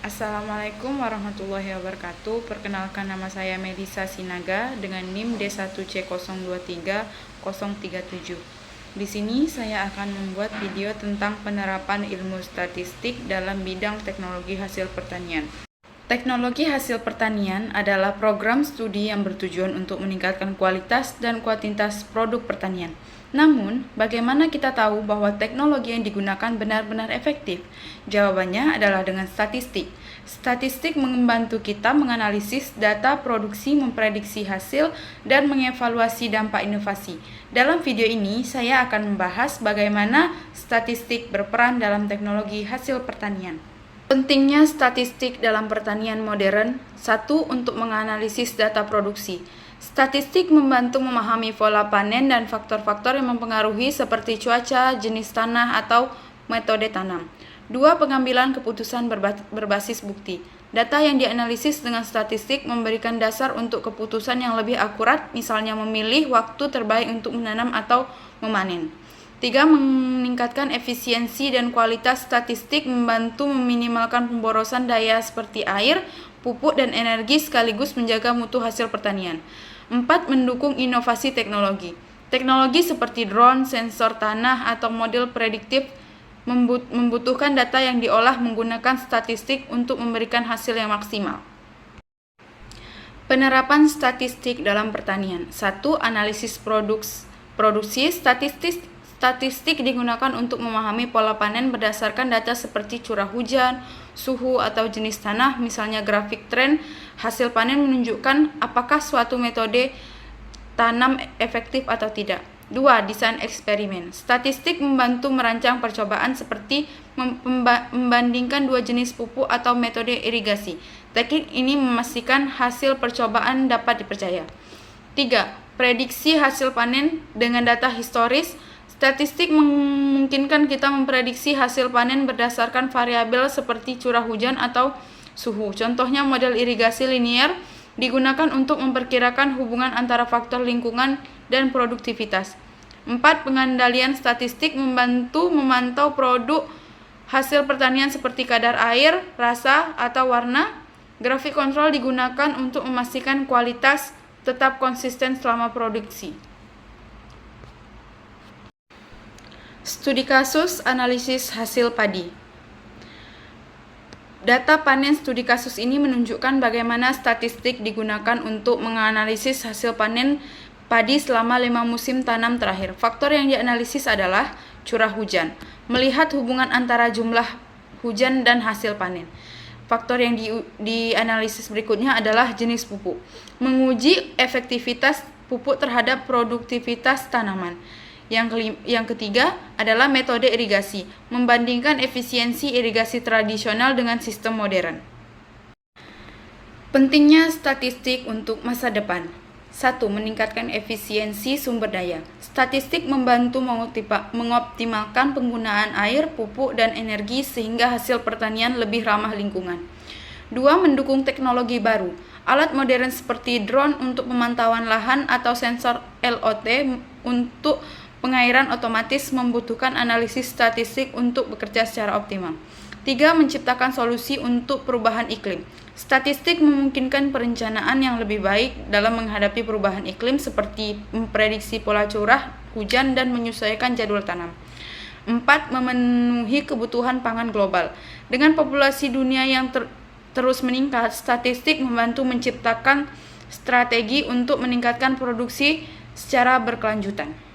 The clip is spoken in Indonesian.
Assalamualaikum warahmatullahi wabarakatuh. Perkenalkan, nama saya Melisa Sinaga dengan NIM D1C023037. Di sini saya akan membuat video tentang penerapan ilmu statistik dalam bidang teknologi hasil pertanian. Teknologi hasil pertanian adalah program studi yang bertujuan untuk meningkatkan kualitas dan kuantitas produk pertanian. Namun, bagaimana kita tahu bahwa teknologi yang digunakan benar-benar efektif? Jawabannya adalah dengan statistik. Statistik membantu kita menganalisis data produksi, memprediksi hasil, dan mengevaluasi dampak inovasi. Dalam video ini, saya akan membahas bagaimana statistik berperan dalam teknologi hasil pertanian. Pentingnya statistik dalam pertanian modern. 1. Untuk menganalisis data produksi. Statistik membantu memahami pola panen dan faktor-faktor yang mempengaruhi seperti cuaca, jenis tanah, atau metode tanam. 2. Pengambilan keputusan berbasis bukti. Data yang dianalisis dengan statistik memberikan dasar untuk keputusan yang lebih akurat, misalnya memilih waktu terbaik untuk menanam atau memanen. 3. Meningkatkan efisiensi dan kualitas. Statistik membantu meminimalkan pemborosan daya seperti air, pupuk, dan energi sekaligus menjaga mutu hasil pertanian. 4. Mendukung inovasi teknologi. Teknologi seperti drone, sensor tanah, atau model prediktif membutuhkan data yang diolah menggunakan statistik untuk memberikan hasil yang maksimal. Penerapan statistik dalam pertanian. 1. Analisis produksi. Statistik digunakan untuk memahami pola panen berdasarkan data seperti curah hujan, suhu, atau jenis tanah. Misalnya grafik tren hasil panen menunjukkan apakah suatu metode tanam efektif atau tidak. 2. Desain eksperimen. Statistik membantu merancang percobaan seperti membandingkan dua jenis pupuk atau metode irigasi. Teknik ini memastikan hasil percobaan dapat dipercaya. 3. Prediksi hasil panen dengan data historis. Statistik memungkinkan kita memprediksi hasil panen berdasarkan variabel seperti curah hujan atau suhu. Contohnya model irigasi linier digunakan untuk memperkirakan hubungan antara faktor lingkungan dan produktivitas. 4. Pengendalian statistik membantu memantau produk hasil pertanian seperti kadar air, rasa, atau warna. Grafik kontrol digunakan untuk memastikan kualitas tetap konsisten selama produksi. Studi kasus analisis hasil padi. Data panen studi kasus ini menunjukkan bagaimana statistik digunakan untuk menganalisis hasil panen padi selama 5 musim tanam terakhir. Faktor yang dianalisis adalah curah hujan, melihat hubungan antara jumlah hujan dan hasil panen. Faktor yang dianalisis berikutnya adalah jenis pupuk, menguji efektivitas pupuk terhadap produktivitas tanaman. Yang ketiga adalah metode irigasi, membandingkan efisiensi irigasi tradisional dengan sistem modern. Pentingnya statistik untuk masa depan. 1. Meningkatkan efisiensi sumber daya. Statistik membantu mengoptimalkan penggunaan air, pupuk, dan energi sehingga hasil pertanian lebih ramah lingkungan. 2. Mendukung teknologi baru. Alat modern seperti drone untuk pemantauan lahan atau sensor LOT untuk pengairan otomatis membutuhkan analisis statistik untuk bekerja secara optimal. 3. Menciptakan solusi untuk perubahan iklim. Statistik memungkinkan perencanaan yang lebih baik dalam menghadapi perubahan iklim seperti memprediksi pola curah hujan dan menyesuaikan jadwal tanam. 4. Memenuhi kebutuhan pangan global. Dengan populasi dunia yang terus meningkat, statistik membantu menciptakan strategi untuk meningkatkan produksi secara berkelanjutan.